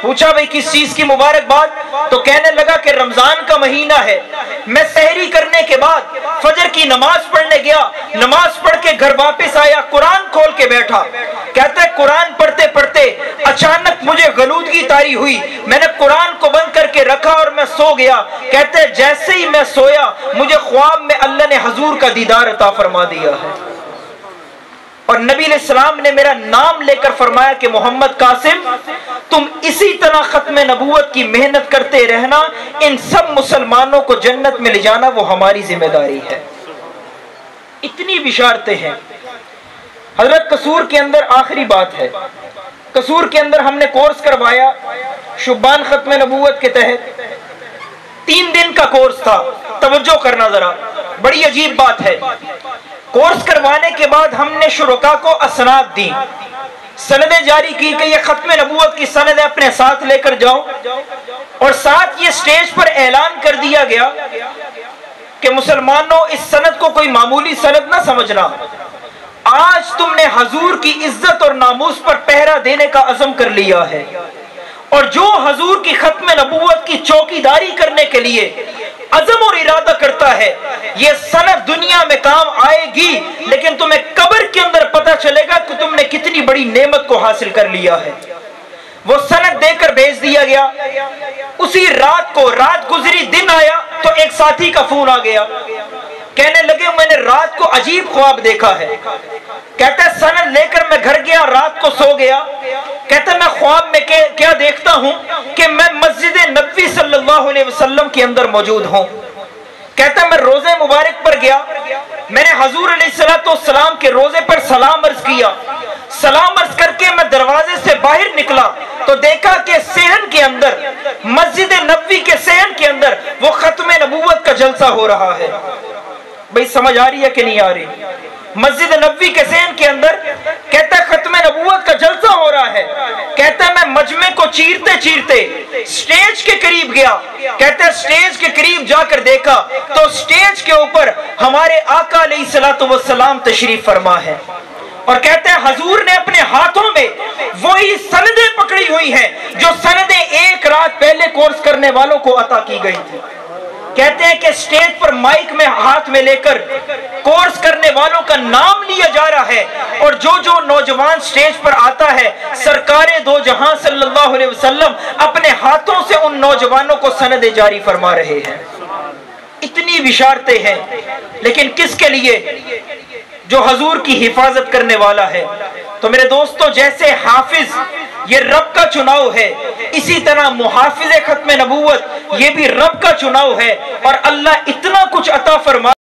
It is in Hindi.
पूछा भाई किस चीज की मुबारकबाद? तो कहने लगा कि रमजान का महीना है, मैं सहरी करने के बाद फजर की नमाज पढ़ने गया, नमाज पढ़ के घर वापस आया, कुरान खोल के बैठा। कहता है कुरान पढ़ते पढ़ते अचानक मुझे गलूदगी तारी हुई, मैंने कुरान को बंद करके रखा और मैं सो गया। कहते हैं जैसे ही मैं सोया मुझे ख्वाब में अल्लाह ने हजूर का दीदार अता फरमा दिया है और नबी अलैहिस्सलाम ने मेरा नाम लेकर फरमाया कि मोहम्मद कासिम तुम इसी तरह खत्म नबूवत की मेहनत करते रहना, इन सब मुसलमानों को जन्नत में ले जाना वो हमारी जिम्मेदारी है। इतनी बिशारतें हैं। हजरत कसूर के अंदर आखिरी बात है, कसूर के अंदर हमने कोर्स करवाया शुबान खत्म नबूवत के तहत, 3 दिन का कोर्स था। तवज्जो करना जरा, बड़ी अजीब बात है। कोर्स करवाने के बाद हमने शुरका को असनाद दी, सनदें जारी की कि ये खत्म नबूवत की सनदें अपने साथ लेकर जाओ, और साथ ये स्टेज पर ऐलान कर दिया गया कि मुसलमानों इस सनद को कोई मामूली सनद ना समझना, आज तुमने हजूर की इज्जत और नामूस पर पहरा देने का अज़म कर लिया है, और जो हजूर की खत्म नबूवत की चौकीदारी करने के लिए अज़म और इरादा करता है, ये सनद दुनिया में काम आएगी, लेकिन तुम्हें कब्र के अंदर पता चलेगा कि तुमने कितनी बड़ी नेमत को हासिल कर लिया है। वो सनद देकर भेज दिया गया। उसी रात को, रात गुजरी, दिन आया तो एक साथी का फोन आ गया, कहने लगे मैंने रात को अजीब ख्वाब देखा है। कहता है सनद लेकर मैं घर गया, रात को सो गया। कहता है मैं ख्वाब में क्या देखता हूं कि मैं मस्जिद नबवी सल्लल्लाहु अलैहि वसल्लम के अंदर मौजूद हूं। कहता है मैं रोजे मुबारक पर गया, मैंने हजूर अलैहिस्सलाम के रोजे पर सलाम अर्ज किया। सलाम अर्ज करके मैं दरवाजे से बाहर निकला तो देखा कि सेहन के अंदर, मस्जिद नबवी के सेहन के अंदर वो खत्म नबूवत का जलसा हो रहा है। भाई समझ आ रही है कि नहीं आ रही? मस्जिद नबवी के सेहन के अंदर कहता है खत्म नबूवत का जलसा हो रहा है। कहता है मैं मजमे को चीरते चीरते स्टेज के करीब गया। कहता है स्टेज के करीब जाकर देखा तो स्टेज के ऊपर हमारे आका अलैहिस्सलातु वस्सलाम तशरीफ फरमा है, और कहते हैं हजूर ने अपने हाथों में वही सनदें पकड़ी हुई हैं जो सनदें एक रात पहले कोर्स करने वालों को अता की गई थी। कहते हैं कि स्टेज पर माइक में हाथ में लेकर कोर्स करने वालों का नाम लिया जा रहा है, और जो जो नौजवान स्टेज पर आता है सरकारे दो जहां सल्लल्लाहु अलैहि वसल्लम अपने हाथों से उन नौजवानों को सनदें जारी फरमा रहे हैं। इतनी बिशारतें हैं, लेकिन किसके लिए? जो हजूर की हिफाजत करने वाला है। तो मेरे दोस्तों, जैसे हाफिज ये रब का चुनाव है, इसी तरह मुहाफिज खत्म नबूवत ये भी रब का चुनाव है, और अल्लाह इतना कुछ अता फरमा